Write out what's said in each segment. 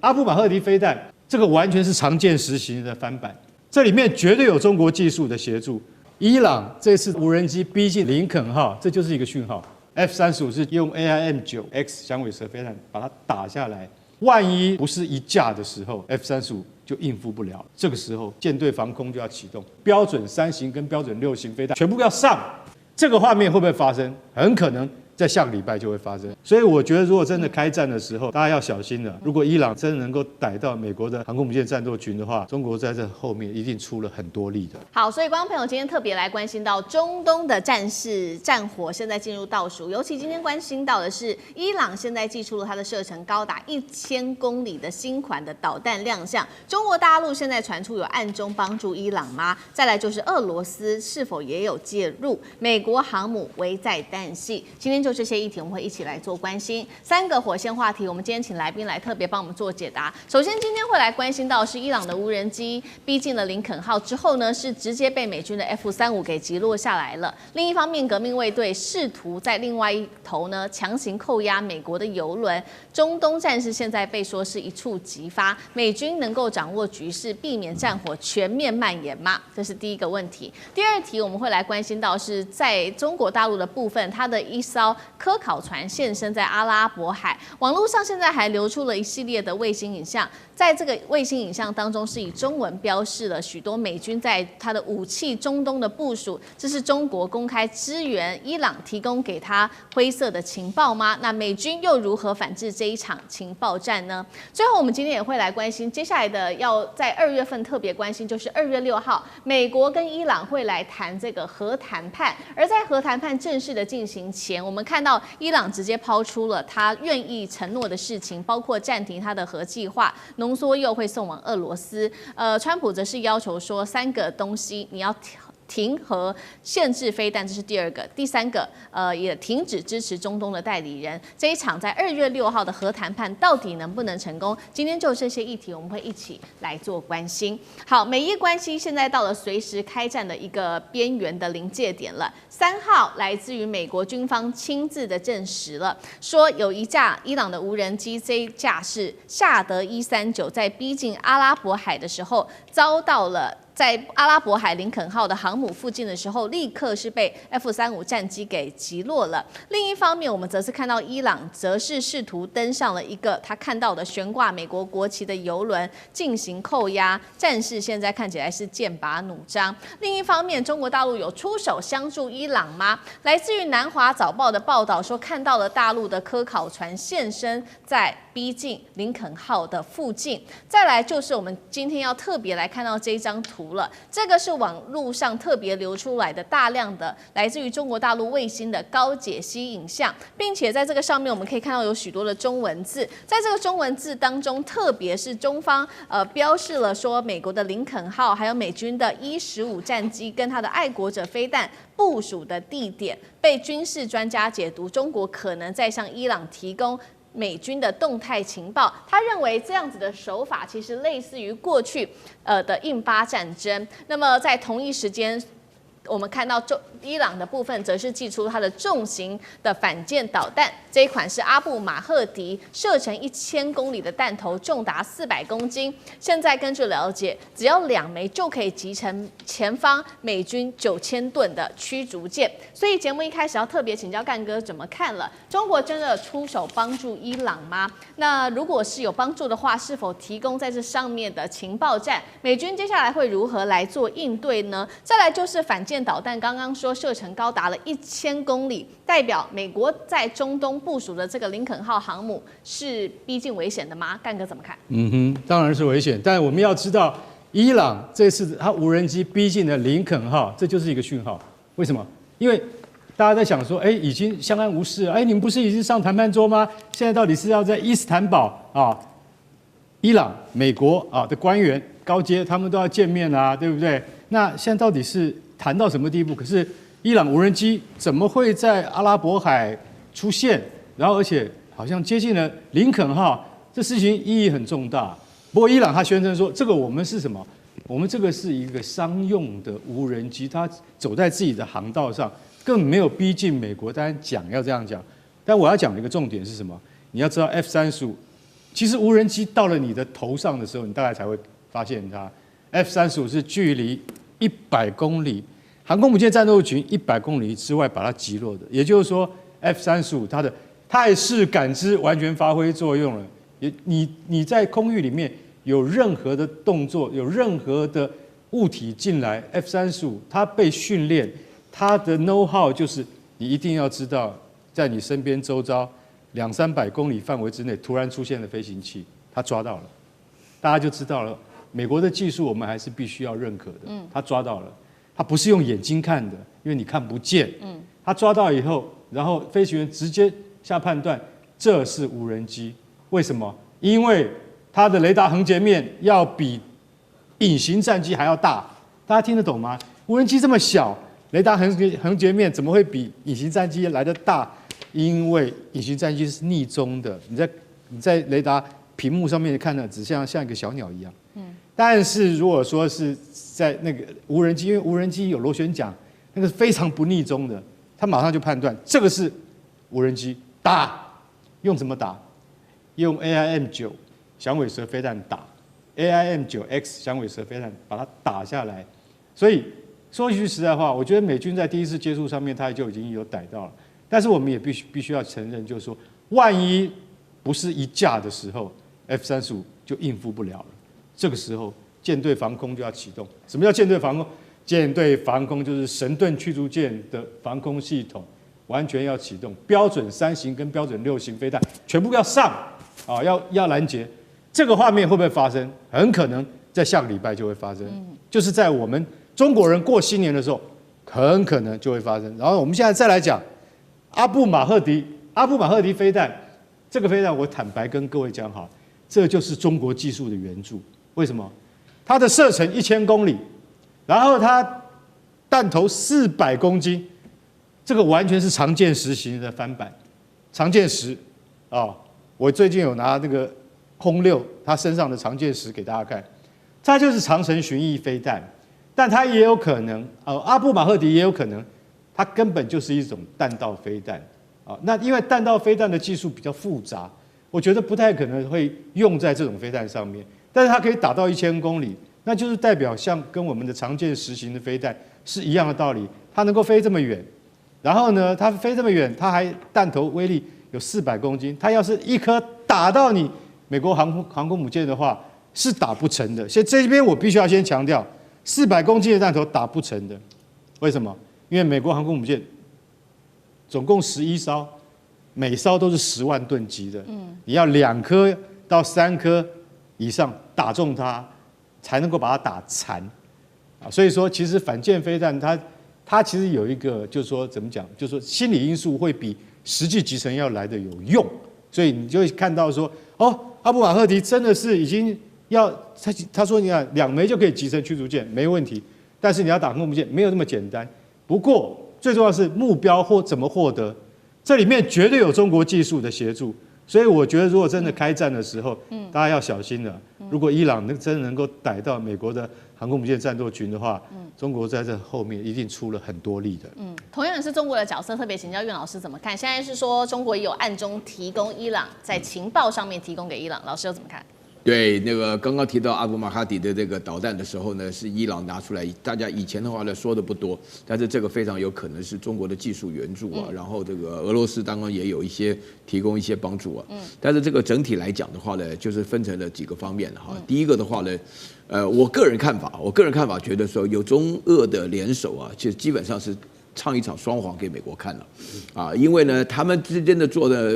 阿布马赫迪飞弹这个完全是常见实行的翻版，这里面绝对有中国技术的协助。伊朗这次无人机逼近林肯号，这就是一个讯号。F-35是用 AIM-9X 响尾蛇飞弹把它打下来，万一不是一架的时候 ，F-35就应付不了。这个时候舰队防空就要启动，标准3型跟标准6型飞弹全部要上。这个画面会不会发生？很可能在下个礼拜就会发生。所以我觉得，如果真的开战的时候，大家要小心了。如果伊朗真的能够逮到美国的航空母舰战斗群的话，中国在这后面一定出了很多力的。好，所以观众朋友今天特别来关心到中东的战事战火现在进入倒数，尤其今天关心到的是伊朗现在祭出了它的射程高达1000公里的新款的导弹亮相。中国大陆现在传出有暗中帮助伊朗吗？再来就是俄罗斯是否也有介入？美国航母危在旦夕。今天就这些议题，我们会一起来做关心。3个火线话题，我们今天请来宾来特别帮我们做解答。首先，今天会来关心到的是伊朗的无人机逼近了林肯号之后呢，是直接被美军的 F-35给击落下来了。另一方面，革命卫队试图在另外一头呢强行扣押美国的油轮。中东战事现在被说是一触即发，美军能够掌握局势，避免战火全面蔓延吗？这是第一个问题。第二题，我们会来关心到是在中国大陆的部分，它的一艘科考船现身在阿拉伯海，网络上现在还流出了一系列的卫星影像，在这个卫星影像当中是以中文标示了许多美军在它的武器中东的部署，这是中国公开支援伊朗提供给他灰色的情报吗？那美军又如何反制这一场情报战呢？最后，我们今天也会来关心接下来的要在2月份特别关心，就是2月6号，美国跟伊朗会来谈这个核谈判，而在核谈判正式的进行前，我们看到伊朗直接抛出了他愿意承诺的事情，包括暂停他的核计划，浓缩铀会送往俄罗斯。川普则是要求说3个东西你要停和限制飞弹，这是第2个。第3个，也停止支持中东的代理人。这一场在2月6号的核谈判到底能不能成功？今天就这些议题，我们会一起来做关心。好，美伊关系现在到了随时开战的一个边缘的临界点了。3号来自于美国军方亲自的证实了，说有一架伊朗的无人机，这一架是夏德139，在逼近阿拉伯海的时候遭到了。在阿拉伯海林肯号的航母附近的时候，立刻是被 F-35战机给击落了。另一方面，我们则是看到伊朗则是试图登上了一个他看到的悬挂美国国旗的油轮进行扣押，战事现在看起来是剑拔弩张。另一方面，中国大陆有出手相助伊朗吗？来自于南华早报的报道说，看到了大陆的科考船现身在逼近林肯号的附近。再来就是我们今天要特别来看到这一张图。这个是网络上特别流出来的大量的来自于中国大陆卫星的高解析影像，并且在这个上面我们可以看到有许多的中文字，在这个中文字当中，特别是中方标示了说美国的林肯号还有美军的E-15战机跟它的爱国者飞弹部署的地点，被军事专家解读中国可能在向伊朗提供美军的动态情报。他认为这样子的手法其实类似于过去的印巴战争。那么在同一时间，我们看到伊朗的部分则是祭出它的重型的反舰导弹，这一款是阿布马赫迪，射程1000公里的弹头重达400公斤。现在根据了解，只要2枚就可以击沉前方美军9000吨的驱逐舰。所以节目一开始要特别请教干哥怎么看了？中国真的出手帮助伊朗吗？那如果是有帮助的话，是否提供在这上面的情报战？美军接下来会如何来做应对呢？再来就是反舰导弹，刚刚说射程高达了1000公里，代表美国在中东部署的这个林肯号航母是逼近危险的吗？干哥怎么看？当然是危险，但我们要知道，伊朗这次它无人机逼近了林肯号，这就是一个讯号。为什么？因为大家在想说，已经相安无事了，你们不是已经上谈判桌吗？现在到底是要在伊斯坦堡啊，伊朗、美国的官员高阶他们都要见面啊，对不对？那现在到底是谈到什么地步？可是伊朗无人机怎么会在阿拉伯海出现？然后而且好像接近了林肯号，这事情意义很重大。不过伊朗他宣称说，这个我们是什么？我们这个是一个商用的无人机，它走在自己的航道上，根本没有逼近美国。当然讲要这样讲，但我要讲的一个重点是什么？你要知道 F-35 其实无人机到了你的头上的时候，你大概才会发现它。F-35是距离100公里，航空母舰战斗群100公里之外把它击落的。也就是说 ，F-35它的态势感知完全发挥作用了。你在空域里面有任何的动作，有任何的物体进来 ，F-35它被训练，它的 know how 就是你一定要知道，在你身边周遭200-300公里范围之内突然出现了飞行器，它抓到了，大家就知道了。美国的技术我们还是必须要认可的。他抓到了，他不是用眼睛看的，因为你看不见。他抓到以后，然后飞行员直接下判断这是无人机。为什么？因为它的雷达横截面要比隐形战机还要大。大家听得懂吗？无人机这么小，雷达横截面怎么会比隐形战机来得大？因为隐形战机是逆中的，你在雷达屏幕上面看的，只像一个小鸟一样。但是如果说是在那个无人机，因为无人机有螺旋桨，那个非常不逆中的，他马上就判断这个是无人机，打。用怎么打？用 AIM-9响尾蛇飞弹打 ，AIM-9X 响尾蛇飞弹把它打下来。所以说一句实在话，我觉得美军在第一次接触上面，他就已经有逮到了。但是我们也必须要承认，就是说，万一不是一架的时候 ，F-35就应付不了了。这个时候，舰队防空就要启动。什么叫舰队防空？舰队防空就是神盾驱逐舰的防空系统，完全要启动。标准3型跟标准6型飞弹全部要上啊，要拦截。这个画面会不会发生？很可能在下个礼拜就会发生，就是在我们中国人过新年的时候，很可能就会发生。然后我们现在再来讲阿布马赫迪飞弹，这个飞弹我坦白跟各位讲好，这就是中国技术的援助。为什么？它的射程1000公里，然后它弹头400公斤，这个完全是常见实型的翻版。常见实啊，我最近有拿那个轰6它身上的常见实给大家看，它就是长程巡弋飞弹，但它也有可能阿布马赫迪也有可能，它根本就是一种弹道飞弹啊。那因为弹道飞弹的技术比较复杂，我觉得不太可能会用在这种飞弹上面。但是它可以打到1000公里，那就是代表像跟我们的常见实型的飞弹是一样的道理。它能够飞这么远，然后呢，它飞这么远，它还弹头威力有400公斤。它要是一颗打到你美国航空母舰的话，是打不成的。所以这边我必须要先强调，400公斤的弹头打不成的。为什么？因为美国航空母舰总共11艘，每艘都是10万吨级的。你要2颗到3颗以上打中它，才能够把它打残啊。所以说，其实反舰飞弹它其实有一个，就是说怎么讲，就是说心理因素会比实际集成要来的有用。所以你就会看到说，阿布马赫迪真的是已经要他说你看2枚就可以集成驱逐舰没问题，但是你要打航空母舰没有那么简单。不过最重要的是目标或怎么获得，这里面绝对有中国技术的协助。所以我觉得，如果真的开战的时候，大家要小心了。如果伊朗真的能够逮到美国的航空母舰战斗群的话，中国在这后面一定出了很多力的。同样是中国的角色，特别请教苑老师怎么看？现在是说中国也有暗中提供伊朗在情报上面提供给伊朗，老师又怎么看？对，那个刚刚提到阿布马哈迪的这个导弹的时候呢，是伊朗拿出来，大家以前的话呢说的不多，但是这个非常有可能是中国的技术援助啊，然后这个俄罗斯当然也有一些提供一些帮助啊，但是这个整体来讲的话呢，就是分成了几个方面哈。第一个的话呢，我个人看法觉得说有中俄的联手啊，其实基本上是唱一场双簧给美国看了，啊，因为呢，他们之间的做的，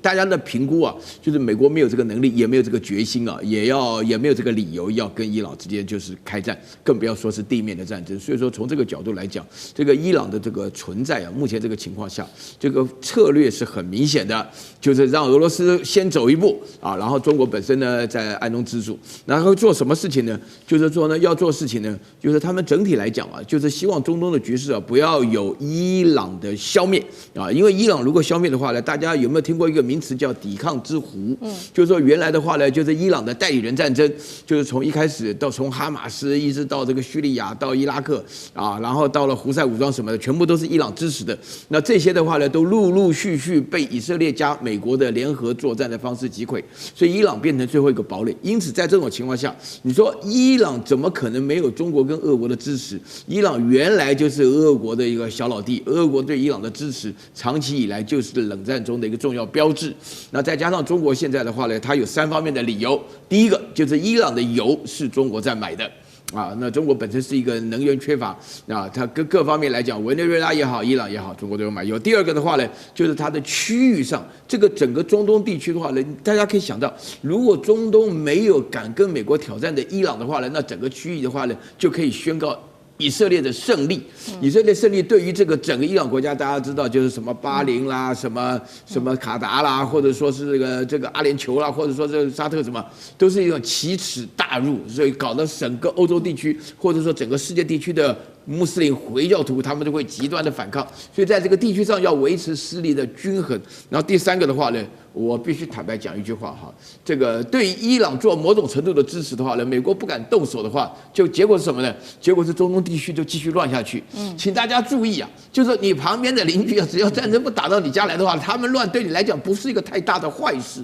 大家的评估啊，就是美国没有这个能力，也没有这个决心啊，也没有这个理由要跟伊朗之间就是开战，更不要说是地面的战争。所以说，从这个角度来讲，这个伊朗的这个存在啊，目前这个情况下，这个策略是很明显的，就是让俄罗斯先走一步啊，然后中国本身呢在暗中资助，然后做什么事情呢？就是说呢，要做事情呢，就是他们整体来讲啊，就是希望中东的局势啊不要有伊朗的消灭啊，因为伊朗如果消灭的话呢，大家有没有听过一个名词叫抵抗之湖？就是说原来的话呢，就是伊朗的代理人战争，就是从一开始到从哈马斯一直到这个叙利亚到伊拉克啊，然后到了胡塞武装什么的，全部都是伊朗支持的。那这些的话呢，都陆陆续续被以色列加美国的联合作战的方式击溃，所以伊朗变成最后一个堡垒。因此在这种情况下，你说伊朗怎么可能没有中国跟俄国的支持？伊朗原来就是俄国的一个小老弟，俄国对伊朗的支持长期以来就是冷战中的一个重要标志。那再加上中国现在的话呢，它有3方面的理由。第一个就是伊朗的油是中国在买的。啊，那中国本身是一个能源缺乏啊，它各方面来讲，委内瑞拉也好，伊朗也好，中国都有买油。第二个的话呢，就是它的区域上，这个整个中东地区的话呢，大家可以想到，如果中东没有敢跟美国挑战的伊朗的话呢，那整个区域的话呢，就可以宣告以色列的胜利。以色列胜利对于这个整个伊朗国家，大家知道就是什么巴林啦，什么卡达啦，或者说是这个阿联酋啦，或者说这个沙特什么，都是一种奇耻大辱，所以搞得整个欧洲地区或者说整个世界地区的穆斯林回教徒，他们就会极端的反抗。所以在这个地区上要维持势力的均衡。然后第3个的话呢，我必须坦白讲一句话哈，这个对于伊朗做某种程度的支持的话呢，美国不敢动手的话，就结果是什么呢？结果是中东地区就继续乱下去。请大家注意啊，就是你旁边的邻居啊，只要战争不打到你家来的话，他们乱对你来讲不是一个太大的坏事。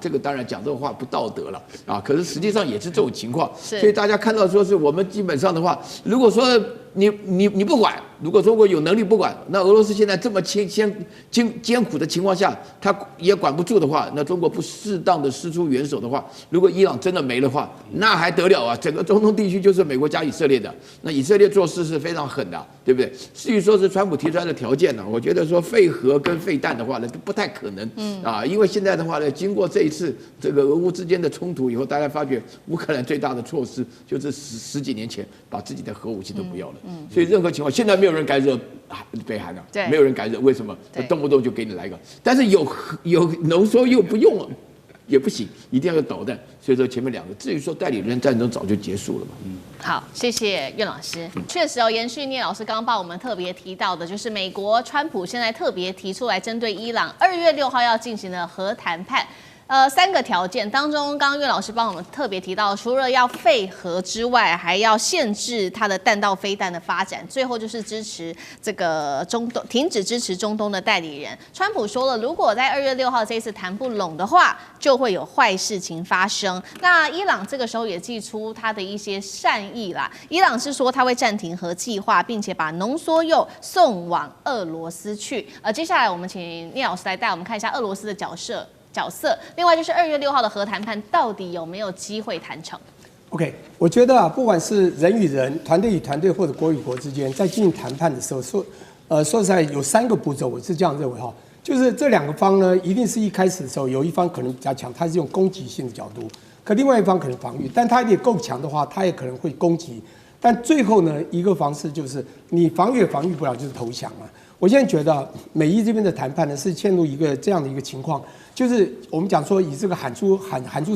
这个当然讲这种话不道德了啊，可是实际上也是这种情况。所以大家看到说是我们基本上的话，如果说你不管，如果中国有能力不管，那俄罗斯现在这么艰苦的情况下，他也管不住的话，那中国不适当的施出援手的话，如果伊朗真的没的话，那还得了啊！整个中东地区就是美国加以色列的，那以色列做事是非常狠的，对不对？至于说是川普提出来的条件呢，我觉得说废核跟废弹的话呢，都不太可能。因为现在的话呢，经过这一次这个俄乌之间的冲突以后，大家发觉乌克兰最大的措施就是十几年前把自己的核武器都不要了。所以任何情况，现在没有人敢惹北韩了，没有人敢惹，为什么？动不动就给你来一个，但是有浓缩又不用了，也不行，一定要有导弹。所以说前面2个，至于说代理人战争早就结束了嘛。好，谢谢苑老师。确实延续聂老师刚刚帮我们特别提到的，就是美国川普现在特别提出来针对伊朗2月6号要进行的核谈判。3个条件当中，刚刚岳老师帮我们特别提到，除了要废核之外，还要限制它的弹道飞弹的发展，最后就是支持这个停止支持中东的代理人。川普说了，如果在2月6号这一次谈不拢的话，就会有坏事情发生。那伊朗这个时候也祭出他的一些善意啦，伊朗是说他会暂停核计划，并且把浓缩铀送往俄罗斯去。接下来我们请聂老师来带我们看一下俄罗斯的角色。另外就是2月6号的核谈判到底有没有机会谈成 ？OK， 我觉得不管是人与人、团队与团队或者国与国之间，在进行谈判的时候，说实在有3个步骤，我是这样认为哈，就是这2个方呢，一定是一开始的时候有一方可能比较强，他是用攻击性的角度，可另外一方可能防御，但他也够强的话，他也可能会攻击，但最后呢，一个方式就是你防御也防御不了，就是投降嘛。我现在觉得美伊这边的谈判呢，是陷入一个这样的一个情况。就是我们讲说，以这个喊出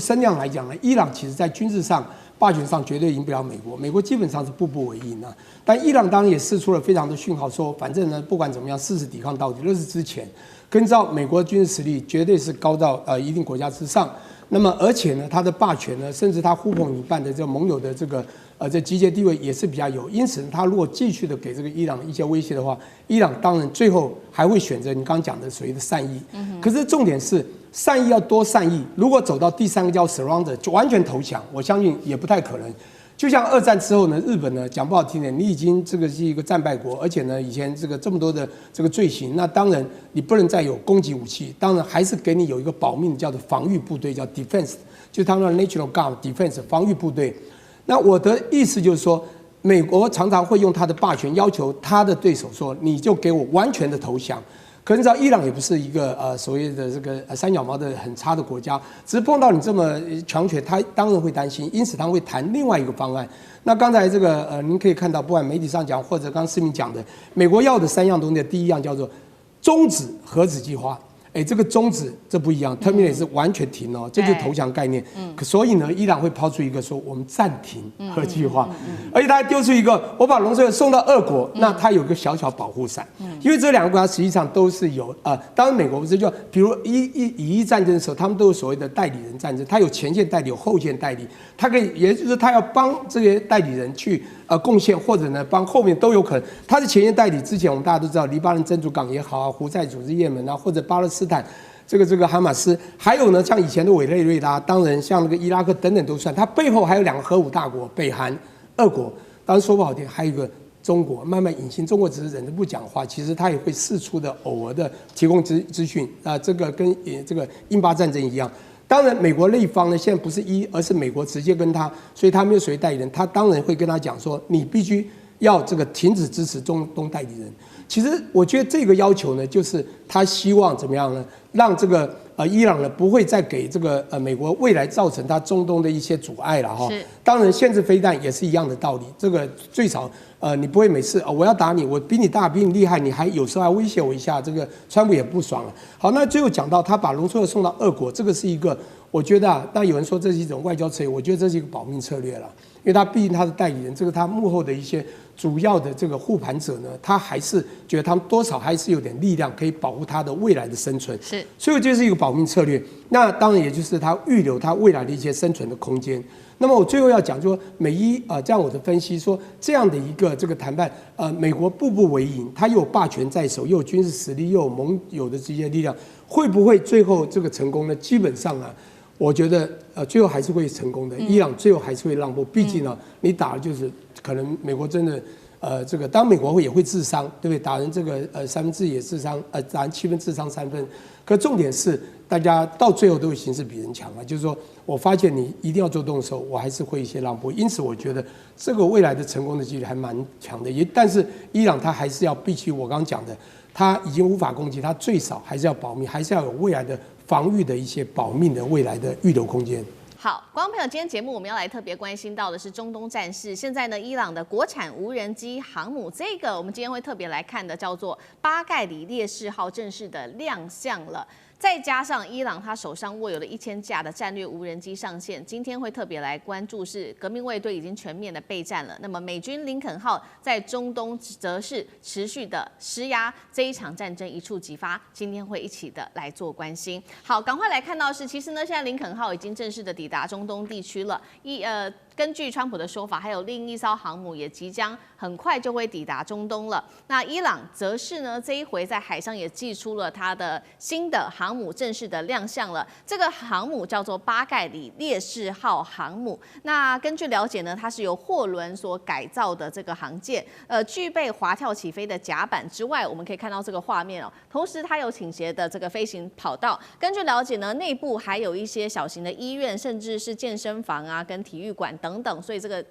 声量来讲呢，伊朗其实在军事上、霸权上绝对赢不了美国，美国基本上是步步为营啊。但伊朗当然也释出了非常的讯号，说反正呢，不管怎么样，誓死抵抗到底。那是之前，跟照美国的军事实力绝对是高到一定国家之上。那么而且呢，它的霸权呢，甚至它呼朋引伴的这个盟友的这个这集结地位也是比较有。因此，他如果继续的给这个伊朗一些威胁的话，伊朗当然最后还会选择你刚刚讲的所谓的善意。可是重点是善意要多善意，如果走到第3个叫 surrender 就完全投降，我相信也不太可能。就像2战之后呢，日本呢讲不好听点，你已经这个是一个战败国，而且呢以前这么多的这个罪行，那当然你不能再有攻击武器，当然还是给你有一个保命叫做防御部队，叫 defense， 就是他们的 national guard defense 防御部队。那我的意思就是说，美国常常会用他的霸权要求他的对手说，你就给我完全的投降。可是你知道，伊朗也不是一个所谓的这个三脚猫的很差的国家，只是碰到你这么强权，他当然会担心，因此他会谈另外一个方案。那刚才这个您可以看到，不管媒体上讲或者刚刚思明讲的，美国要的3样东西，第一样叫做终止核子计划，这个终止这不一样 ，terminate 是完全停哦，这就是投降概念。所以呢，伊朗会抛出一个说我们暂停核计划，而且他还丢出一个我把农村送到俄国，那他有个小小保护伞，因为这两个国家实际上都是有当然美国不是就比如以一战争的时候，他们都有所谓的代理人战争，他有前线代理，有后线代理，他可以也就是他要帮这些代理人去贡献，或者呢帮后面都有可能。他是前线代理之前，我们大家都知道黎巴嫩真主党也好啊，胡塞组织也门啊，或者巴勒斯坦这个哈马斯，还有呢像以前的委内瑞拉，当然像那个伊拉克等等都算。它背后还有两个核武大国，北韩、俄国。当然说不好听，还有一个中国，慢慢隐形。中国只是忍着不讲话，其实他也会释出的偶尔的提供资讯啊，这个跟这个印巴战争一样。当然，美国那一方呢，现在不是而是美国直接跟他，所以他没有所谓代理人，他当然会跟他讲说，你必须要这个停止支持中东代理人。其实我觉得这个要求呢，就是他希望怎么样呢，让这个伊朗呢不会再给这个美国未来造成他中东的一些阻碍了哈。当然，限制飞弹也是一样的道理，这个最少你不会每次我要打你，我比你大比你厉害，你还有时候还威胁我一下，这个川普也不爽了。好，那最后讲到他把农村送到俄国，这个是一个我觉得那有人说这是一种外交策略，我觉得这是一个保命策略了，因为他毕竟他的代理人，这个他幕后的一些主要的这个护盘者呢，他还是觉得他们多少还是有点力量可以保护他的未来的生存，是，所以这是一个保命策略。那当然也就是他预留他未来的一些生存的空间。那么我最后要讲说，美伊这样我的分析说，这样的一个这个谈判，美国步步为营，他又有霸权在手，又有军事实力，又有盟友的这些力量，会不会最后这个成功呢？基本上啊，我觉得最后还是会成功的。伊朗最后还是会让步，毕竟呢，你打的就是可能美国真的这个，当然美国也会自伤，对不对？打人这个1/3也自伤，打人7分自伤3分。可重点是，大家到最后都会形势比人强啊，就是说我发现你一定要做动手，我还是会一些让步。因此，我觉得这个未来的成功的几率还蛮强的。但是伊朗它还是要必须我刚刚讲的，它已经无法攻击，它最少还是要保密，还是要有未来的防御的一些保命的未来的预留空间。好，观众朋友，今天节目我们要来特别关心到的是中东战事。现在呢，伊朗的国产无人机航母，这个我们今天会特别来看的，叫做巴盖里烈士号正式的亮相了。再加上伊朗他手上握有的1000架的战略无人机上线，今天会特别来关注是革命卫队已经全面的备战了。那么美军林肯号在中东则是持续的施压，这一场战争一触即发。今天会一起的来做关心。好，赶快来看到是，其实呢，现在林肯号已经正式的抵达中东地区了。根据川普的说法，还有另一艘航母也即将很快就会抵达中东了。那伊朗则是呢，这一回在海上也祭出了它的新的航母正式的亮相了。这个航母叫做巴盖里烈士号航母。那根据了解呢，它是由货轮所改造的这个航舰，具备滑跳起飞的甲板之外，我们可以看到这个画面哦。同时它有倾斜的这个飞行跑道。根据了解呢，内部还有一些小型的医院，甚至是健身房啊，跟体育馆等等，所以这个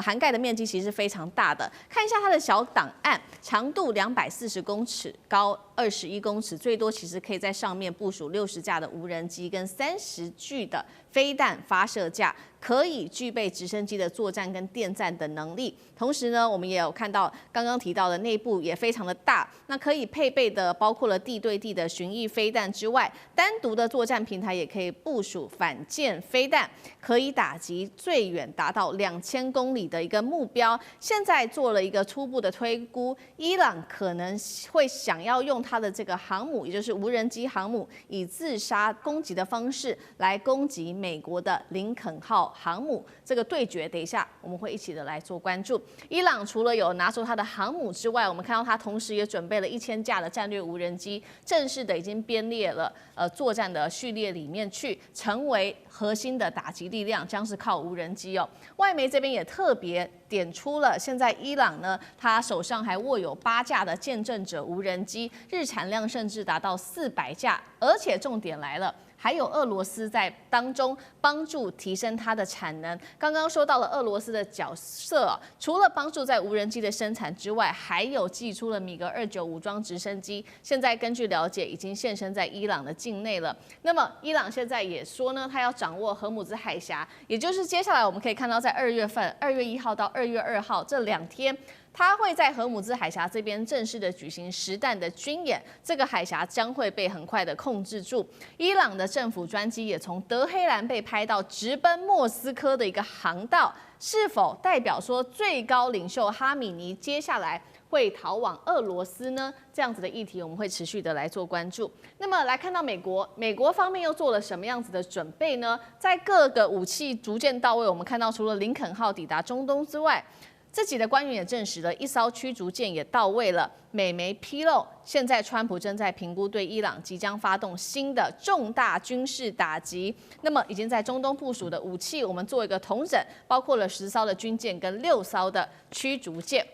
涵盖的面积其实是非常大的。看一下它的小档案，长度240公尺，高21公尺，最多其实可以在上面部署60架的无人机跟30具的飞弹发射架，可以具备直升机的作战跟电战的能力。同时呢，我们也有看到刚刚提到的内部也非常的大，那可以配备的包括了地对地的巡弋飞弹之外，单独的作战平台也可以部署反舰飞弹，可以打击最远达到2000公里的一个目标。现在做了一个初步的推估，伊朗可能会想要用它的这个航母，也就是无人机航母，以自杀攻击的方式来攻击美国的林肯号航母。这个对决，等一下我们会一起的来做关注。伊朗除了有拿出它的航母之外，我们看到它同时也准备了1000架的战略无人机，正式的已经编列了作战的序列里面去，成为核心的打击力量，将是靠无人机哦。外媒这边也特别点出了，现在伊朗呢，他手上还握有8架的见证者无人机，日产量甚至达到400架，而且重点来了。还有俄罗斯在当中帮助提升它的产能。刚刚说到了俄罗斯的角色，除了帮助在无人机的生产之外，还有寄出了米格29武装直升机。现在根据了解，已经现身在伊朗的境内了。那么伊朗现在也说呢，他要掌握荷姆兹海峡，也就是接下来我们可以看到，在2月1号到2月2号这2天，它会在荷姆兹海峡这边正式的举行实弹的军演，这个海峡将会被很快的控制住。伊朗的政府专机也从德黑兰被拍到直奔莫斯科的一个航道，是否代表说最高领袖哈米尼接下来会逃往俄罗斯呢？这样子的议题，我们会持续的来做关注。那么来看到美国方面又做了什么样子的准备呢？在各个武器逐渐到位，我们看到除了林肯号抵达中东之外，自己的官员也证实了，一艘驱逐舰也到位了。美媒披露，现在川普正在评估对伊朗即将发动新的重大军事打击。那么已经在中东部署的武器，我们做一个统整，包括了10艘的军舰跟6艘的驱逐舰。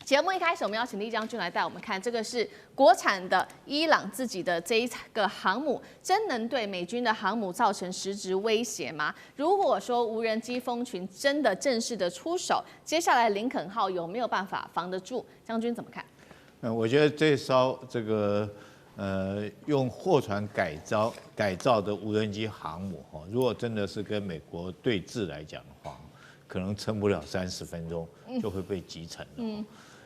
节目一开始，我们要请厉将军来带我们看，这个是国产的伊朗自己的这一个航母，真能对美军的航母造成实质威胁吗？如果说无人机蜂群真的正式的出手，接下来林肯号有没有办法防得住？将军怎么看？我觉得这艘这个用货船改造的无人机航母如果真的是跟美国对峙来讲的话，可能撑不了30分钟就会被击沉了。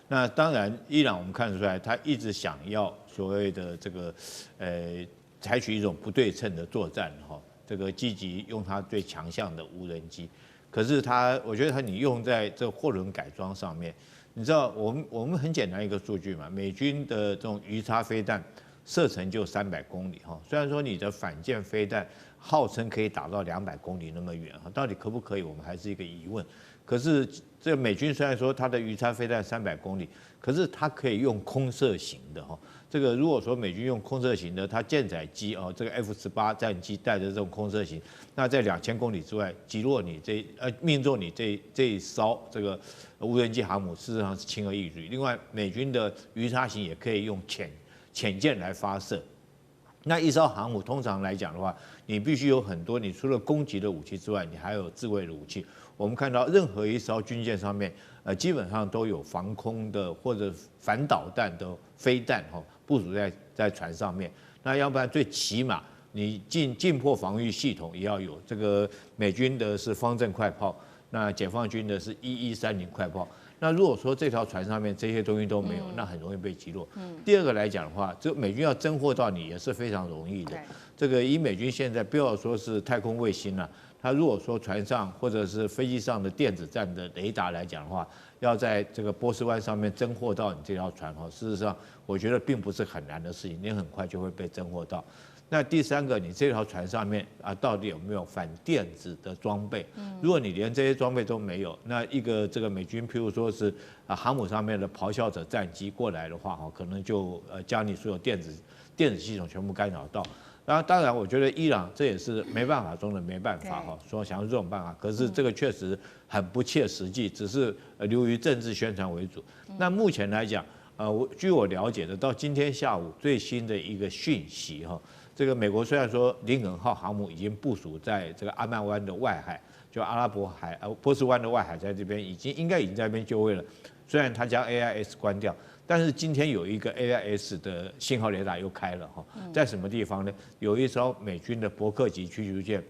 那当然，伊朗我们看得出来，他一直想要所谓的这个采取一种不对称的作战这个积极用它最强项的无人机。可是我觉得你用在这个货轮改装上面，你知道我们很简单一个数据嘛，美军的这种鱼叉飞弹射程就300公里虽然说你的反舰飞弹号称可以打到200公里那么远到底可不可以，我们还是一个疑问。可是这个美军虽然说它的鱼叉飞弹300公里，可是它可以用空射型的这个如果说美军用空射型的，它舰载机这个 F-18战机带着这种空射型，那在2000公里之外击落你命中你这一艘这个无人机航母，事实上是轻而易举。另外，美军的鱼叉型也可以用潜舰来发射。那一艘航母通常来讲的话，你必须有很多，你除了攻击的武器之外，你还有自卫的武器。我们看到任何一艘军舰上面，基本上都有防空的或者反导弹的飞弹部署在船上面。那要不然最起码你近迫防御系统也要有。这个美军的是方阵快炮，那解放军的是1130快炮。那如果说这条船上面这些东西都没有，那很容易被击落。第二个来讲的话，这美军要侦获到你也是非常容易的。这个以美军现在不要说是太空卫星了，它如果说船上或者是飞机上的电子战的雷达来讲的话，要在这个波斯湾上面侦获到你这条船事实上我觉得并不是很难的事情，你很快就会被侦获到。那第三个，你这条船上面到底有没有反电子的装备？如果你连这些装备都没有，那一个这个美军，譬如说是航母上面的咆哮者战机过来的话，可能就将你所有电子系统全部干扰到。当然，我觉得伊朗这也是没办法中的没办法说想用这种办法，可是这个确实很不切实际，只是流于政治宣传为主。那目前来讲，据我了解的，到今天下午最新的一个讯息这个美国虽然说林肯号航母已经部署在这个阿曼湾的外海，就阿拉伯海波斯湾的外海，在这边应该已经在那边就位了。虽然它将 AIS 关掉，但是今天有一个 AIS 的信号雷达又开了在什么地方呢？有一艘美军的伯克级驱逐舰，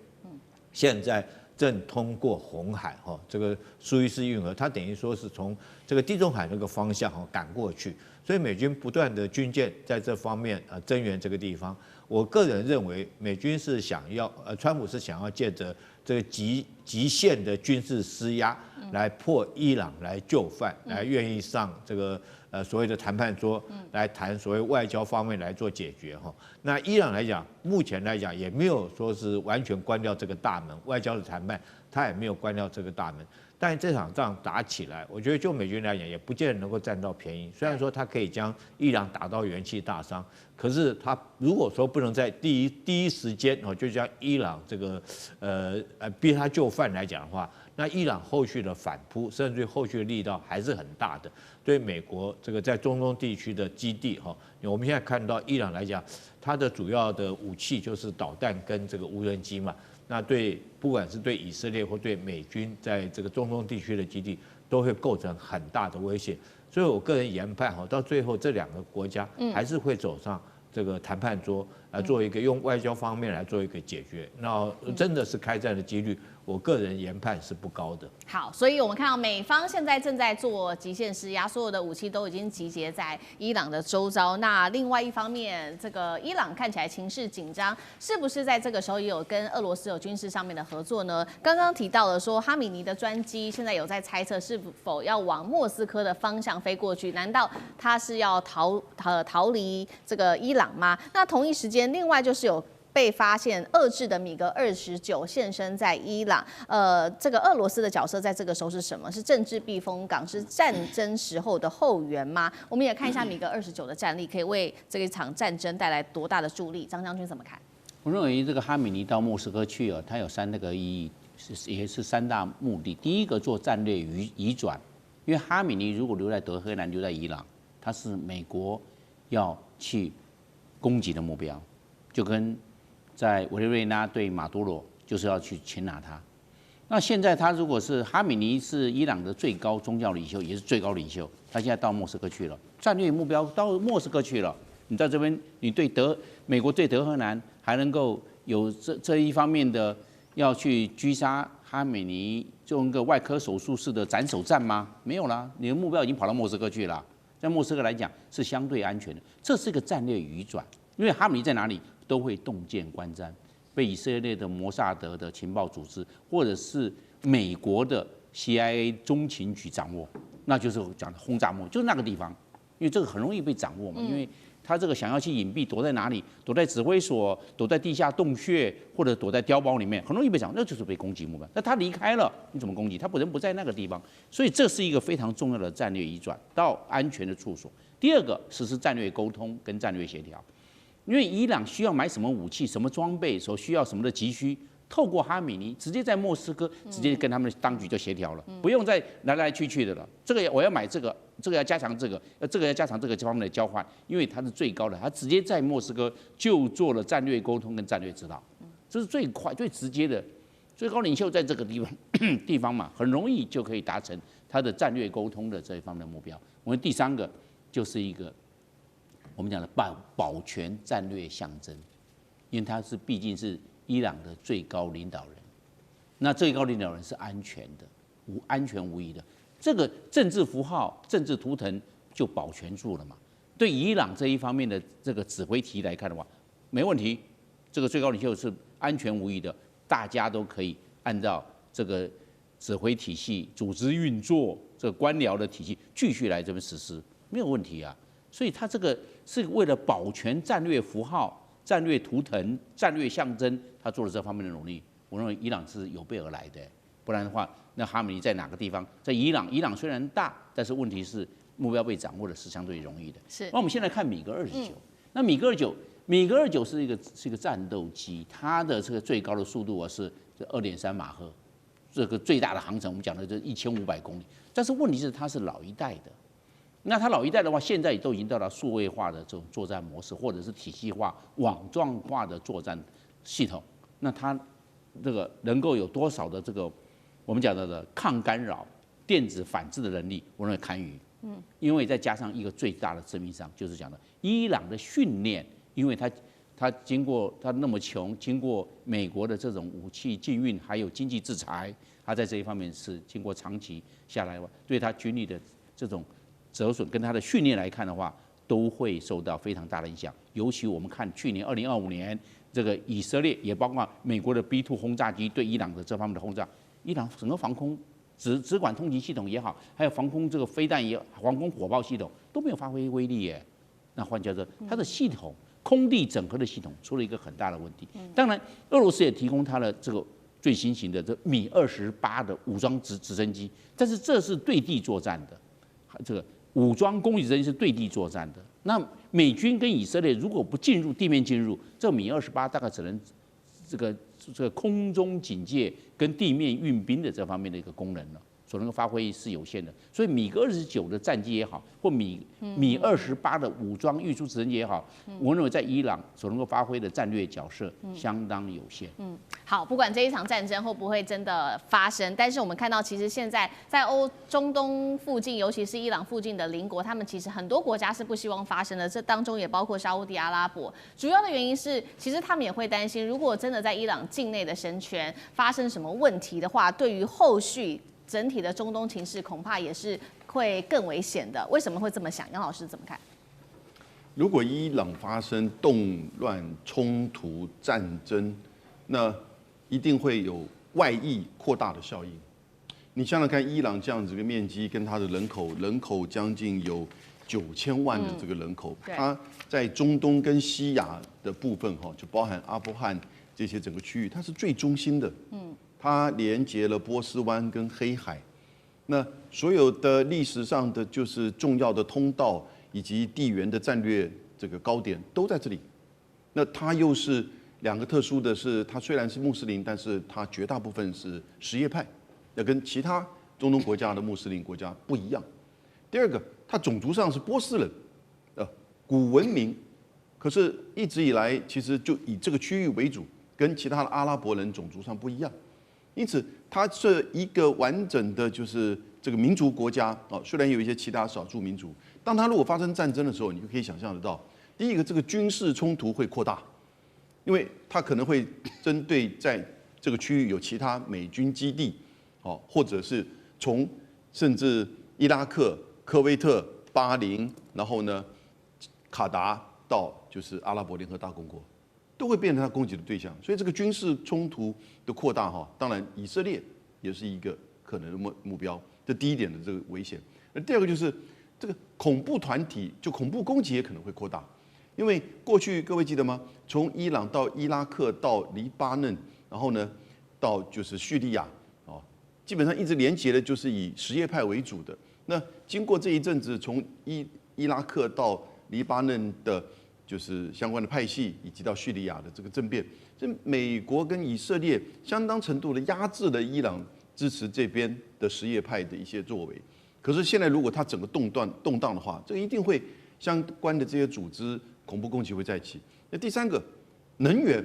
现在正通过红海这个苏伊士运河，它等于说是从这个地中海那个方向赶过去，所以美军不断的军舰在这方面增援这个地方。我个人认为，美军是想要川普是想要借着这个极限的军事施压，来迫伊朗来就范，来愿意上这个所谓的谈判桌，来谈所谓外交方面来做解决那伊朗来讲，目前来讲也没有说是完全关掉这个大门，外交的谈判他也没有关掉这个大门。但这场仗打起来，我觉得就美军来讲，也不见得能够占到便宜。虽然说他可以将伊朗打到元气大伤，可是他如果说不能在第一时间就将伊朗这个逼他就范来讲的话，那伊朗后续的反扑，甚至后续的力道还是很大的。对美国这个在中东地区的基地我们现在看到伊朗来讲，它的主要的武器就是导弹跟这个无人机嘛。那不管是对以色列或对美军在这个中东地区的基地，都会构成很大的威胁。所以我个人研判到最后这两个国家还是会走上这个谈判桌，做一个用外交方面来做一个解决。那真的是开战的几率，我个人研判是不高的。好，所以我们看到美方现在正在做极限施压，所有的武器都已经集结在伊朗的周遭。那另外一方面，这个伊朗看起来情势紧张，是不是在这个时候也有跟俄罗斯有军事上面的合作呢？刚刚提到了说，哈米尼的专机现在有在猜测是否要往莫斯科的方向飞过去，难道他是要逃离这个伊朗吗？那同一时间，另外就是有被发现遏制的米格29现身在伊朗，这个俄罗斯的角色在这个时候是什么？是政治避风港，是战争时候的后援吗？我们也看一下米格29的战力，可以为这一场战争带来多大的助力？张将军怎么看？我认为这个哈米尼到莫斯科去它有3个意义，也是3大目的。第一个做战略移转，因为哈米尼如果留在德黑兰，留在伊朗，他是美国要去攻击的目标，就跟在委内瑞拉对马杜罗就是要去擒拿他。那现在他如果是哈米尼是伊朗的最高宗教领袖，也是最高领袖，他现在到莫斯科去了，战略目标到莫斯科去了。你在这边，你对美国对德黑兰还能够有这一方面的要去狙杀哈米尼，用一个外科手术式的斩首战吗？没有啦，你的目标已经跑到莫斯科去了。在莫斯科来讲是相对安全的，这是一个战略移转，因为哈米尼在哪里？都会洞见观瞻，被以色列的摩萨德的情报组织，或者是美国的 CIA 中情局掌握，那就是讲的轰炸目，就是那个地方，因为这个很容易被掌握嘛，因为他这个想要去隐蔽，躲在哪里？躲在指挥所，躲在地下洞穴，或者躲在碉堡里面，很容易被掌握，那就是被攻击目标。那他离开了，你怎么攻击？他人不在那个地方，所以这是一个非常重要的战略移转到安全的处所。第二个，实施战略沟通跟战略协调。因为伊朗需要买什么武器、什么装备，所需要什么的急需，透过哈米尼直接在莫斯科直接跟他们当局就协调了，不用再来来去去的了。这个我要买这个，这个要加强这个，这个要加强这个方面的交换，因为它是最高的，他直接在莫斯科就做了战略沟通跟战略指导，这是最快、最直接的。最高领袖在这个地方嘛，很容易就可以达成他的战略沟通的这一方面的目标。我们第3个就是一个。我们讲的保全战略象征，因为他毕竟是伊朗的最高领导人，那最高领导人是安全的，安全无疑的，这个政治符号、政治图腾就保全住了嘛。对伊朗这一方面的这个指挥体来看的话，没问题，这个最高领袖是安全无疑的，大家都可以按照这个指挥体系、组织运作、这个官僚的体系继续来这边实施，没有问题啊。所以他这个是为了保全战略符号、战略图腾、战略象征，他做了这方面的努力。我认为伊朗是有备而来的，不然的话，那哈米尼在哪个地方？在伊朗，伊朗虽然大，但是问题是目标被掌握的是相对容易的。是。那我们现在看米格29，那米格29是一个战斗机，它的这个最高的速度是2.3马赫，这个最大的航程我们讲的就是1500公里。但是问题是它是老一代的。那它老一代的话，现在都已经到了数位化的这种作战模式，或者是体系化、网状化的作战系统。那它这个能够有多少的这个我们讲的抗干扰、电子反制的能力？我认为堪虞。因为再加上一个最大的致命伤，就是讲的伊朗的训练，因为它经过它那么穷，经过美国的这种武器禁运，还有经济制裁，它在这一方面是经过长期下来的话，对它军力的这种折损跟他的训练来看的话，都会受到非常大的影响。尤其我们看去年2025年，这个以色列也包括美国的 B2 轰炸机对伊朗的这方面的轰炸，伊朗整个防空只管通缉系统也好，还有防空这个飞弹也好，防空火炮系统都没有发挥威力耶。那换句话说，它的系统空地整合的系统出了一个很大的问题。当然，俄罗斯也提供它的这个最新型的这米28的武装直升机，但是这是对地作战的，这个。武装攻击直升机是对地作战的，那美军跟以色列如果不进入地面进入，这米28大概只能这个空中警戒跟地面运兵的这方面的一个功能了。所能够发挥是有限的。所以米格29的战机也好，或米28的武装运输直升机也好，我认为在伊朗所能够发挥的战略角色相当有限。好，不管这一场战争会不会真的发生，但是我们看到，其实现在在中东附近，尤其是伊朗附近的邻国，他们其实很多国家是不希望发生的，这当中也包括沙烏地阿拉伯。主要的原因是，其实他们也会担心，如果真的在伊朗境内的神权发生什么问题的话，对于后续整体的中东情势恐怕也是会更危险的。为什么会这么想？杨老师怎么看？如果伊朗发生动乱、冲突、战争，那一定会有外溢扩大的效应。你想想看，伊朗这样子的面积跟它的人口将近有9000万的这个人口，它在中东跟西亚的部分哈，就包含阿富汗这些整个区域，它是最中心的。它连接了波斯湾跟黑海，那所有的历史上的就是重要的通道以及地缘的战略这个高点都在这里。那它又是两个特殊的是，它虽然是穆斯林，但是它绝大部分是什叶派，那跟其他中东国家的穆斯林国家不一样。第二个，它种族上是波斯人，古文明，可是一直以来其实就以这个区域为主，跟其他的阿拉伯人种族上不一样。因此，它是一个完整的，就是这个民族国家啊。虽然有一些其他少数民族，当它如果发生战争的时候，你就可以想象得到，第一个，这个军事冲突会扩大，因为它可能会针对在这个区域有其他美军基地，哦，或者是从甚至伊拉克、科威特、巴林，然后呢，卡达到就是阿拉伯联合大公国。都会变成他攻击的对象，所以这个军事冲突的扩大哈，当然以色列也是一个可能的目标，这第一点的这个危险。那第二个就是这个恐怖团体，就恐怖攻击也可能会扩大，因为过去各位记得吗？从伊朗到伊拉克到黎巴嫩，然后呢到就是叙利亚哦，基本上一直连结的就是以什叶派为主的。那经过这一阵子，从伊拉克到黎巴嫩的。就是相关的派系，以及到叙利亚的这个政变，这美国跟以色列相当程度的压制了伊朗支持这边的什叶派的一些作为。可是现在如果它整个动荡的话，这个一定会相关的这些组织恐怖攻击会再起。那第三个，能源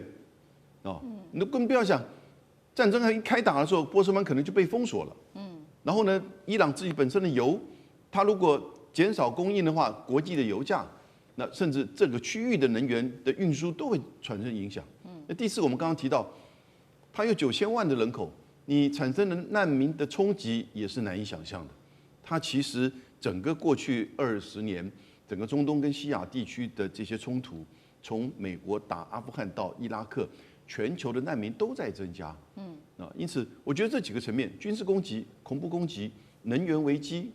啊，你都更不要想，战争还一开打的时候，波斯湾可能就被封锁了。然后呢，伊朗自己本身的油，它如果减少供应的话，国际的油价。那甚至这个区域的能源的运输都会产生影响。那第四，我们刚刚提到，它有9000万的人口，你产生的难民的冲击也是难以想象的。它其实整个过去20年，整个中东跟西亚地区的这些冲突，从美国打阿富汗到伊拉克，全球的难民都在增加。因此我觉得这几个层面，军事攻击、恐怖攻击、能源危机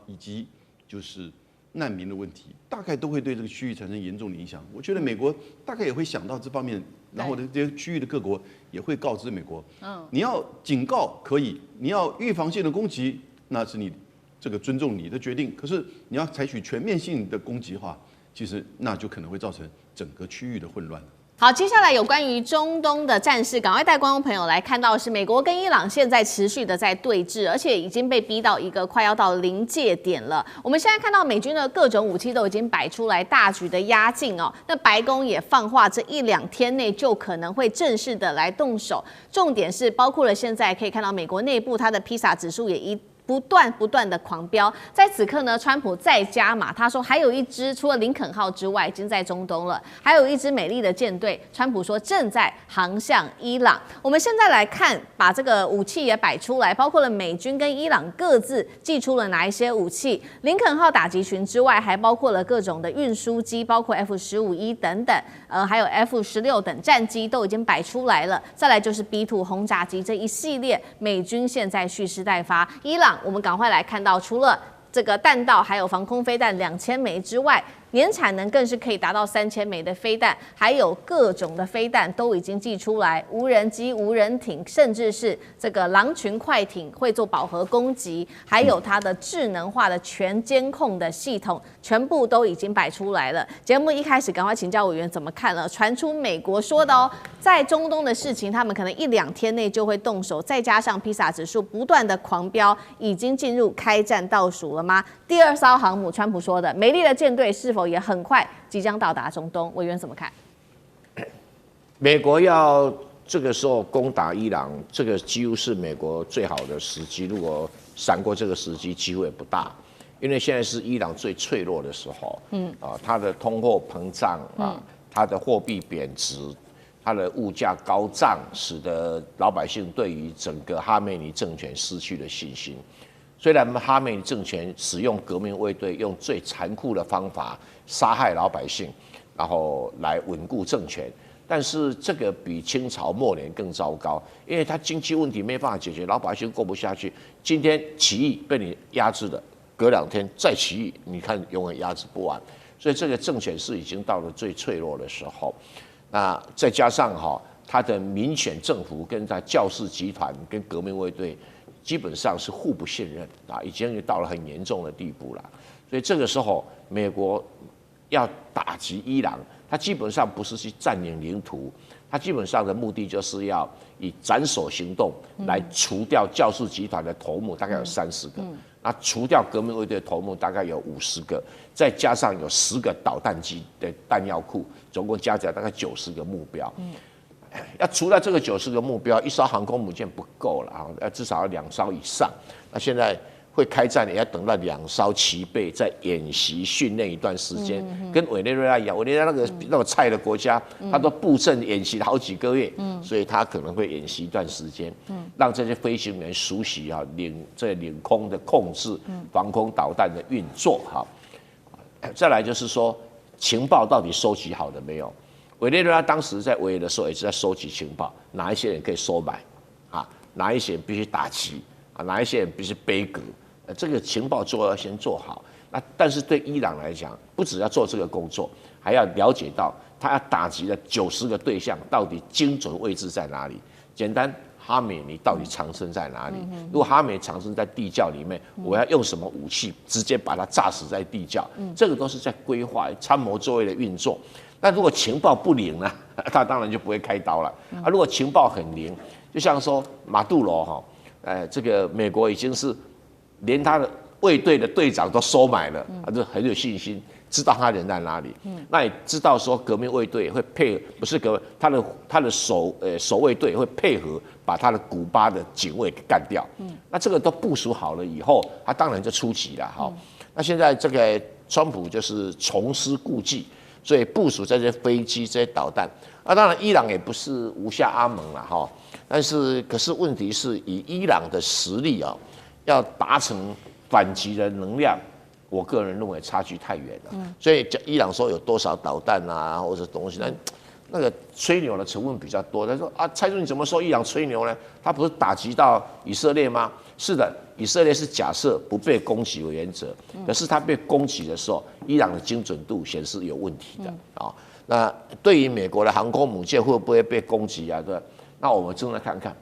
以及就是难民的问题，大概都会对这个区域产生严重的影响。我觉得美国大概也会想到这方面，然后呢，这些区域的各国也会告知美国，你要警告可以，你要预防性的攻击，那是你这个尊重你的决定。可是你要采取全面性的攻击的话，其实那就可能会造成整个区域的混乱。好，接下来有关于中东的战事，赶快带观众朋友来看到的是，美国跟伊朗现在持续的在对峙，而且已经被逼到一个快要到临界点了。我们现在看到美军的各种武器都已经摆出来，大局的压境哦。那白宫也放话，这1-2天内就可能会正式的来动手。重点是包括了现在可以看到美国内部它的披萨指数也不断的狂飙，在此刻呢，川普再加码，他说还有一支除了林肯号之外，已经在中东了，还有一支美丽的舰队，川普说正在航向伊朗。我们现在来看，把这个武器也摆出来，包括了美军跟伊朗各自寄出了哪一些武器，林肯号打击群之外，还包括了各种的运输机，包括 F-15E 等等，还有 F-16等战机都已经摆出来了。再来就是 B-2 轰炸机这一系列，美军现在蓄势待发，伊朗。我们赶快来看到，除了这个弹道还有防空飞弹2000枚之外，年产能更是可以达到3000枚的飞弹，还有各种的飞弹都已经寄出来，无人机、无人艇，甚至是这个狼群快艇会做饱和攻击，还有它的智能化的全监控的系统，全部都已经摆出来了。节目一开始，赶快请教委员怎么看了？传出美国说的哦，在中东的事情，他们可能1-2天内就会动手，再加上披萨指数不断的狂飙，已经进入开战倒数了吗？第2艘航母，川普说的，美丽的舰队是否也很快即将到达中东？委员怎么看？美国要这个时候攻打伊朗，这个几乎是美国最好的时机。如果闪过这个时机，机会不大，因为现在是伊朗最脆弱的时候。它的通货膨胀啊，它的货币贬值，它的物价高涨，使得老百姓对于整个哈梅尼政权失去了信心。虽然哈梅尼政权使用革命卫队，用最残酷的方法杀害老百姓，然后来稳固政权，但是这个比清朝末年更糟糕，因为他经济问题没办法解决，老百姓过不下去。今天起义被你压制了，隔2天再起义，你看永远压制不完。所以这个政权是已经到了最脆弱的时候。那再加上他的民选政府跟他教士集团跟革命卫队基本上是互不信任啊，已经到了很严重的地步了。所以这个时候，美国要打击伊朗，它基本上不是去占领领土，它基本上的目的就是要以斩首行动来除掉教士集团的头目，大概有30个，那除掉革命卫队的头目大概有50个，再加上有10个导弹机的弹药库，总共加起来大概90个目标。要除掉这个90个目标，1艘航空母舰不够了啊，要至少要2艘以上。那现在会开战，也要等到2艘齐备，再演习训练一段时间，跟委内瑞拉一样，委内瑞拉那个菜的国家，他都布阵演习了好几个月，所以他可能会演习一段时间，让这些飞行员熟悉领空的控制、防空导弹的运作哈。再来就是说，情报到底收集好了没有？委内瑞拉当时在维也的时候也是在收集情报，哪一些人可以收买，哪一些人必须打击，哪一些人必须背革，这个情报要先做好。那但是对伊朗来讲，不只要做这个工作，还要了解到他要打击的90个对象到底精准位置在哪里。简单，哈梅尼到底藏身在哪里？如果哈梅尼藏身在地窖里面，我要用什么武器直接把他炸死在地窖？这个都是在规划参谋作为的运作。那如果情报不灵呢，他当然就不会开刀了。如果情报很灵，就像说马杜罗这个美国已经是连他的卫队的队长都收买了，他就很有信心，知道他人在哪里。那也知道说革命卫队会配合，不是他的守卫队会配合把他的古巴的警卫给干掉。那这个都部署好了以后，他当然就出击了。那现在这个川普就是重施故技。所以部署这些飞机、这些导弹，当然伊朗也不是无下阿蒙了但是可是问题是以伊朗的实力要达成反击的能量，我个人认为差距太远了。所以伊朗说有多少导弹啊，或者东西，那个吹牛的成分比较多。他说蔡总你怎么说伊朗吹牛呢？他不是打击到以色列吗？是的，以色列是假设不被攻击为原则，可是他被攻击的时候，伊朗的精准度显示有问题的那对于美国的航空母舰会不会被攻击啊？对，那我们正在看看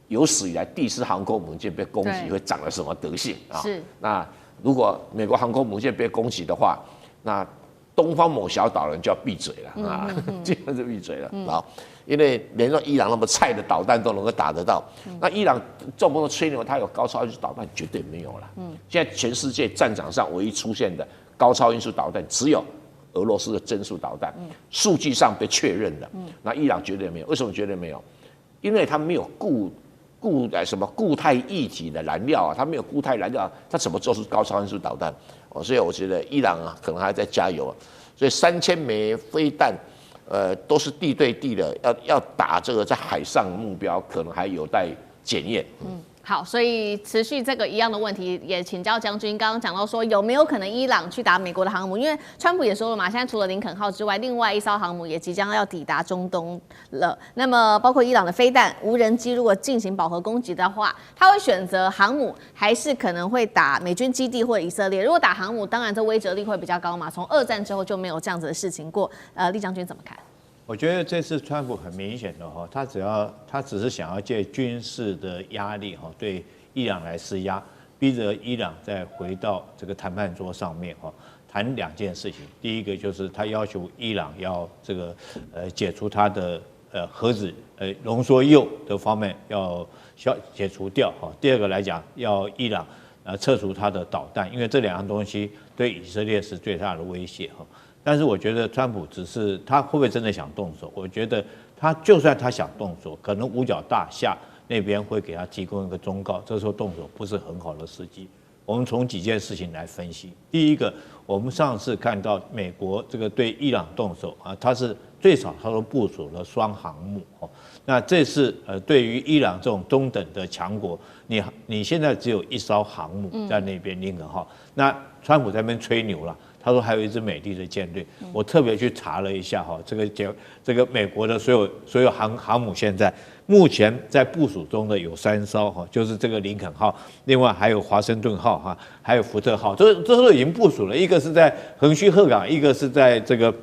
有史以来第4航空母舰被攻击会长了什么德性是。那如果美国航空母舰被攻击的话，那东方某小岛人就要闭嘴了基本上就闭嘴了因为连伊朗那么菜的导弹都能够打得到，那伊朗众多的吹牛，它有高超音速导弹绝对没有了。现在全世界战场上唯一出现的高超音速导弹只有俄罗斯的增速导弹，数据上被确认了。那伊朗绝对没有，为什么绝对没有？因为它没有固态液体的燃料它没有固态燃料，它怎么做出高超音速导弹？所以我觉得伊朗可能还在加油所以3000枚飞弹，都是地对地的，要打这个在海上目标，可能还有待检验。好，所以持续这个一样的问题，也请教将军。刚刚讲到说，有没有可能伊朗去打美国的航母？因为川普也说了嘛，现在除了林肯号之外，另外一艘航母也即将要抵达中东了。那么，包括伊朗的飞弹、无人机，如果进行饱和攻击的话，他会选择航母，还是可能会打美军基地或以色列？如果打航母，当然这威慑力会比较高嘛。从二战之后就没有这样子的事情过。厉将军怎么看？我觉得这次川普很明显的哈，他只是想要借军事的压力哈，对伊朗来施压，逼着伊朗再回到这个谈判桌上面哈，谈两件事情。第一个就是他要求伊朗要这个解除他的核子浓缩铀的方面要解除掉哈。第二个来讲，要伊朗撤除他的导弹，因为这两样东西对以色列是最大的威胁哈。但是我觉得川普只是他会不会真的想动手？我觉得他就算他想动手，可能五角大厦那边会给他提供一个忠告，这时候动手不是很好的时机。我们从几件事情来分析。第一个，我们上次看到美国这个对伊朗动手啊，它是最少它都部署了双航母哦。那这次对于伊朗这种中等的强国，你现在只有一艘航母在那边林肯号，那川普在那边吹牛了。他说还有一支美丽的舰队，我特别去查了一下哈，这个美国的所有航母现在目前在部署中的有3艘哈，就是这个林肯号，另外还有华盛顿号哈，还有福特号，这都已经部署了，一个是在横须贺港，一个是在这个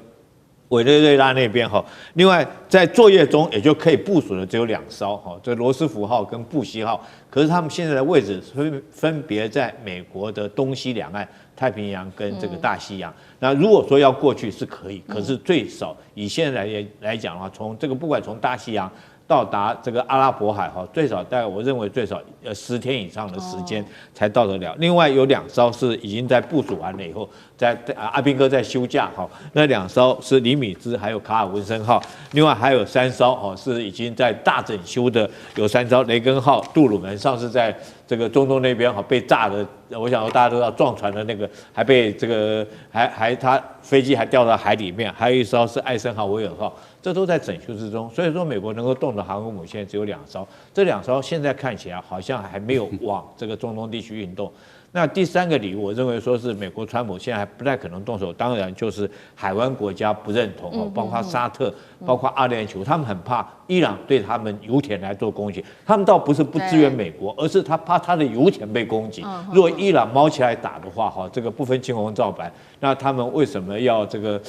委内瑞拉那边哈，另外在作业中也就可以部署的只有2艘哈，这罗斯福号跟布希号，可是他们现在的位置分别在美国的东西两岸。太平洋跟这个大西洋，那如果说要过去是可以，可是最少以现在来讲的话，从这个不管从大西洋到达这个阿拉伯海哈，最少大概我认为最少10天以上的时间才到得了。另外有2艘是已经在部署完了以后，在阿兵哥在休假哈，那2艘是李米兹还有卡尔文森号，另外还有3艘哈是已经在大整修的，有3艘雷根号、杜鲁门上次在这个中东那边哈被炸的，我想大家都知道撞船的那个还被这个他飞机还掉到海里面，还有一艘是艾森豪威尔号。这都在整修之中，所以说美国能够动的航空母现在只有2艘，这2艘现在看起来好像还没有往这个中东地区运动。那第3个理由，我认为说是美国川普现在还不太可能动手，当然就是海湾国家不认同哦，包括沙特，包括阿联酋，他们很怕伊朗对他们油田来做攻击，他们倒不是不支援美国，而是他怕他的油田被攻击。如果伊朗猫起来打的话，哈，这个不分青红皂白，那他们为什么要这个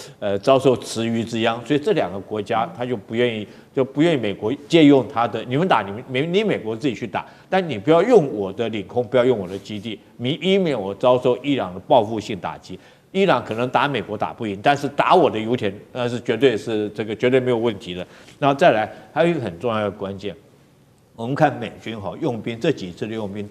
遭受池鱼之殃？所以这2个国家他就不愿意美国借用他的，你们打你美国自己去打，但你不要用我的领空，不要用我的基地，以免我遭受伊朗的报复性打击。伊朗可能打美国打不赢，但是打我的油田那是绝对没有问题的。然后再来还有一个很重要的关键，我们看美军哈用兵这几次的用兵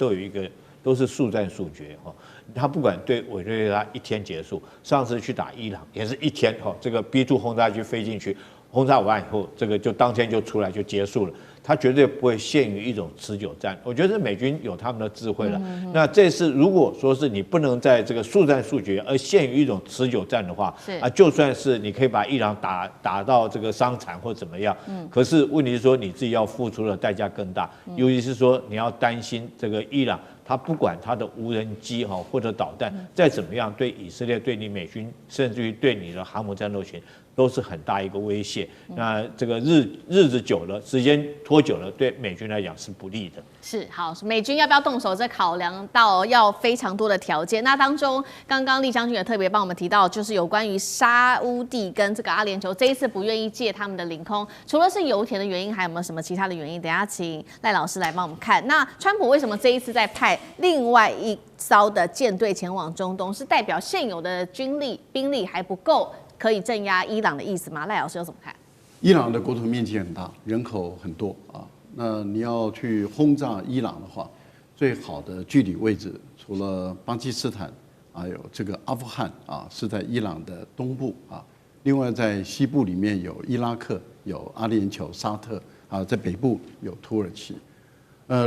都是速战速决哈，他不管对委内瑞拉1天结束，上次去打伊朗也是1天哈，这个 B2 轰炸机飞进去。轰炸完以后，这个就当天就出来就结束了，他绝对不会陷于一种持久战。我觉得美军有他们的智慧了。那这次如果说是你不能在这个速战速决，而陷于一种持久战的话，就算是你可以把伊朗打到这个伤残或怎么样，可是问题是说你自己要付出的代价更大，尤其是说你要担心这个伊朗。他不管他的无人机哈或者导弹再怎么样，对以色列、对你美军，甚至于对你的航母战斗群，都是很大一个威胁。那这个日子久了，时间拖久了，对美军来讲是不利的。是好，美军要不要动手，这考量到要非常多的条件。那当中，刚刚厉将军也特别帮我们提到，就是有关于沙乌地跟这个阿联酋这一次不愿意借他们的领空，除了是油田的原因，还有没有什么其他的原因？等一下请赖老师来帮我们看。那川普为什么这一次在派另外一艘的舰队前往中东，是代表现有的兵力还不够，可以镇压伊朗的意思吗？赖老师又怎么看？伊朗的国土面积很大，人口很多啊。那你要去轰炸伊朗的话，最好的距离位置除了巴基斯坦，还有这个阿富汗啊，是在伊朗的东部啊。另外在西部里面有伊拉克、有阿联酋、沙特啊，在北部有土耳其。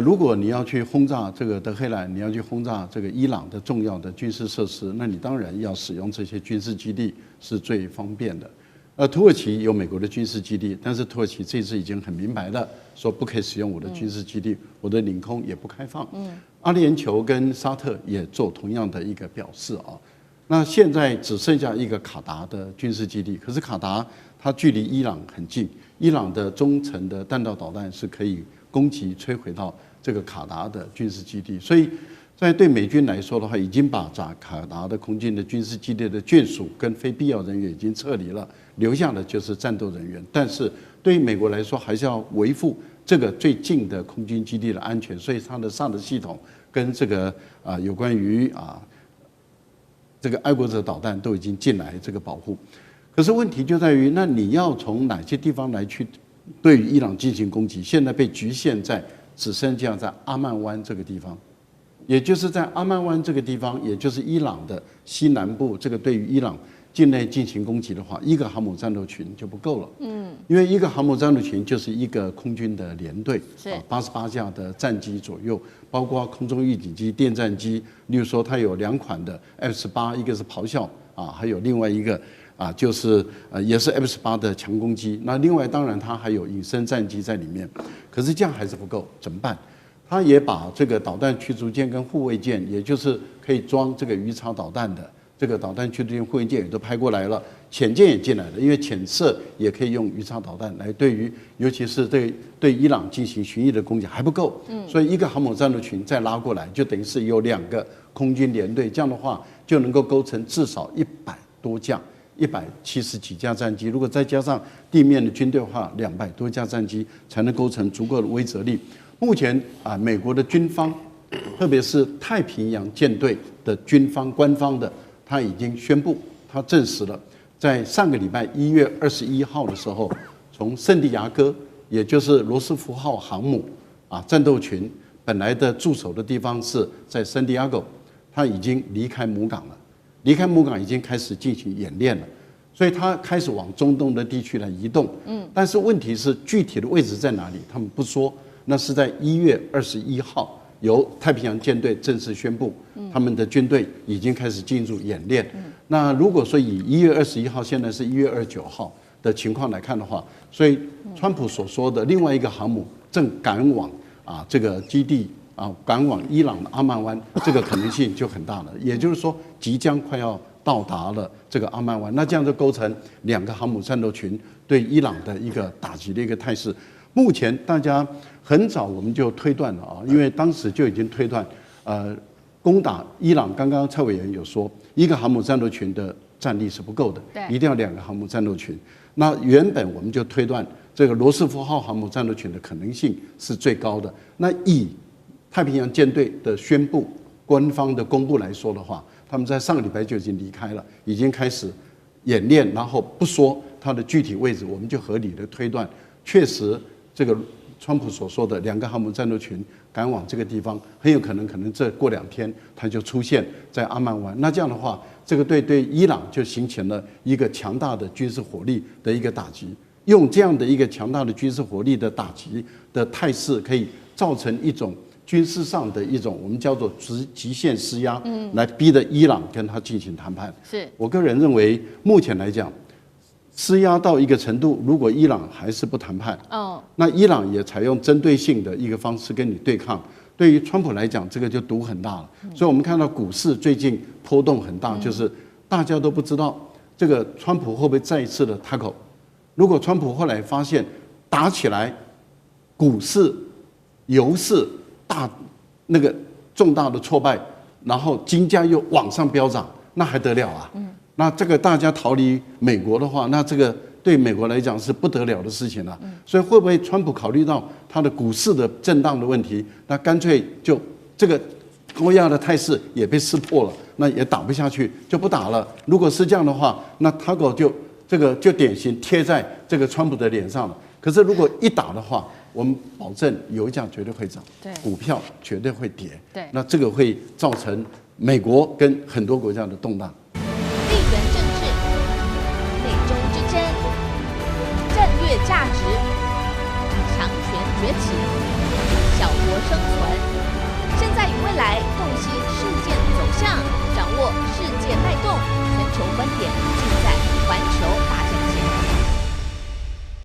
如果你要去轰炸这个德黑兰，你要去轰炸这个伊朗的重要的军事设施，那你当然要使用这些军事基地是最方便的。土耳其有美国的军事基地，但是土耳其这次已经很明白的说不可以使用我的军事基地，我的领空也不开放。阿联酋跟沙特也做同样的一个表示啊。那现在只剩下一个卡达的军事基地，可是卡达它距离伊朗很近，伊朗的中程的弹道导弹是可以攻击摧毁到这个卡达的军事基地，所以在对美军来说的话，已经把卡达的空军的军事基地的眷属跟非必要人员已经撤离了，留下的就是战斗人员。但是对于美国来说，还是要维护这个最近的空军基地的安全，所以它的上的系统跟这个有关于这个爱国者导弹都已经进来这个保护。可是问题就在于，那你要从哪些地方来去对于伊朗进行攻击？现在被局限在只剩下在阿曼湾这个地方，也就是在阿曼湾这个地方，也就是伊朗的西南部，这个对于伊朗境内进行攻击的话，一个航母战斗群就不够了。因为一个航母战斗群就是一个空军的联队，88架的战机左右，包括空中预警机、电战机。例如说，它有2款的 F-18，一个是咆哮还有另外一个就是也是 F-18的强攻机。那另外当然它还有隐身战机在里面，可是这样还是不够，怎么办？它也把这个导弹驱逐舰跟护卫舰，也就是可以装这个鱼叉导弹的这个导弹驱逐舰、护卫舰也都派过来了，潜舰也进来了，因为潜射也可以用鱼叉导弹来对于，尤其是对伊朗进行巡弋的攻击还不够，所以一个航母战斗群再拉过来，就等于是有2个空军联队，这样的话就能够构成至少100多架。170几架战机，如果再加上地面的军队的话，200多架战机才能构成足够的威慑力。目前美国的军方，特别是太平洋舰队的军方官方的，他已经宣布，他证实了，在上个礼拜1月21号的时候，从圣地亚哥，也就是罗斯福号航母战斗群本来的驻守的地方是在圣地亚哥，他已经离开母港了。离开母港已经开始进行演练了，所以他开始往中东的地区来移动。但是问题是具体的位置在哪里，他们不说。那是在1月21号，由太平洋舰队正式宣布，他们的军队已经开始进入演练。那如果说以1月21号，现在是1月29号的情况来看的话，所以川普所说的另外一个航母正赶往这个基地。赶往伊朗的阿曼湾，这个可能性就很大了。也就是说，即将快要到达了这个阿曼湾，那这样就构成2个航母战斗群对伊朗的一个打击的一个态势。目前大家很早我们就推断了因为当时就已经推断，攻打伊朗，刚刚蔡委员有说，一个航母战斗群的战力是不够的，一定要2个航母战斗群。那原本我们就推断，这个罗斯福号航母战斗群的可能性是最高的。那以太平洋舰队的宣布、官方的公布来说的话，他们在上个礼拜就已经离开了，已经开始演练，然后不说它的具体位置，我们就合理的推断，确实这个川普所说的2个航母战斗群赶往这个地方，很有可能这过2天它就出现在阿曼湾。那这样的话，这个对伊朗就形成了一个强大的军事火力的一个打击。用这样的一个强大的军事火力的打击的态势，可以造成一种军事上的一种我们叫做极限施压，来逼着伊朗跟他进行谈判。是我个人认为，目前来讲，施压到一个程度，如果伊朗还是不谈判，那伊朗也采用针对性的一个方式跟你对抗，对于川普来讲，这个就赌很大了。所以我们看到股市最近波动很大，就是大家都不知道这个川普会不会再一次的塔口。如果川普后来发现打起来，股市、油市那个重大的挫败，然后金价又往上飙涨，那还得了啊？那这个大家逃离美国的话，那这个对美国来讲是不得了的事情了。所以会不会川普考虑到他的股市的震荡的问题，那干脆就这个高压的态势也被识破了，那也打不下去，就不打了。如果是这样的话，那他就典型贴在这个川普的脸上了。可是如果一打的话，我们保证油价绝对会涨，股票绝对会跌，那这个会造成美国跟很多国家的动荡。地缘政治、美中之争、战略价值、强权崛起、小国生存，现在与未来洞悉事件走向，掌握世界脉动，全球观点。